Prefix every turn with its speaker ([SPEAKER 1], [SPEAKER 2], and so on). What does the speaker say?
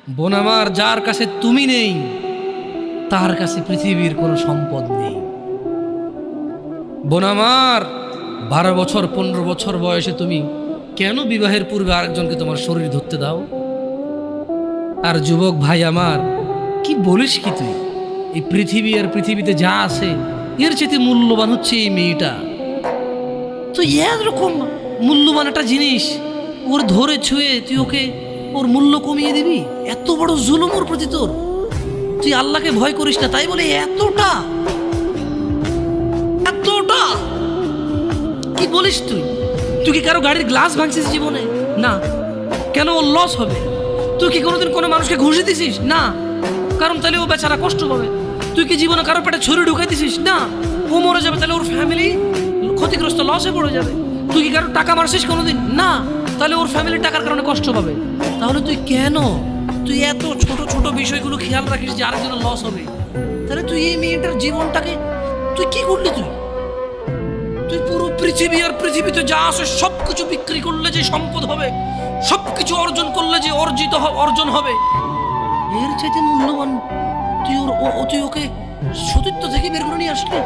[SPEAKER 1] বোন আমার, যার কাছে তুমি নেই তার কাছে পৃথিবীর কোনো সম্পদ নেই। বোন আমার, 12 বছর 15 বছর বয়সে তুমি কেন বিবাহের পূর্বে আরেকজনকে তোমার শরীর ধরতে দাও? আর যুবক ভাই আমার, কি বলিস কি তুই? এই পৃথিবী আর পৃথিবীতে যা আছে এর চেয়ে মূল্যবান হচ্ছে এই মেয়েটা। তো এরকম মূল্যবান একটা জিনিস ওর ধরে ছুঁয়ে তুই ওকে ওর মূল্য কমিয়ে দিবি? এত বড় জুলুম ওর প্রতি তোর! তুই আল্লাহকে ভয় করিস না তাই বলে এতটা এতটা কি বলিস তুই? তুই কি কারো গাড়ির গ্লাস ভাঙছিস জীবনে? না। কেন ওর লস হবে? তুই কি কোনোদিন কোনো মানুষকে ঘুষি দিছিস? না। কারণ তাহলে ও বেচারা কষ্ট পাবে। তুই কি জীবনে কারো পেটে ছুরি ঢুকাই দিছিস? না। ও মরে যাবে, তাহলে ওর ফ্যামিলি ক্ষতিগ্রস্ত, লসে পড়ে যাবে। তুই কি কারো টাকা মারছিস কোনোদিন? না। তাহলে ওর ফ্যামিলি টাকার কারণে কষ্ট পাবে। তাহলে তুই কেন তুই এত ছোট ছোট বিষয়গুলো খেয়াল রাখিস যে আরেকজনের লস হবে? তাহলে তুই এই মেয়েটার জীবনটাকে তুই কি করলি? তুই পুরো পৃথিবী আর পৃথিবীতে যা আছে সবকিছু বিক্রি করলে যে সম্পদ হবে, সবকিছু অর্জন করলে যে অর্জন হবে, এর চাইতে মূল্যবান তুই ওকে সতীত্ব থেকে বের করে নিয়ে আসলি।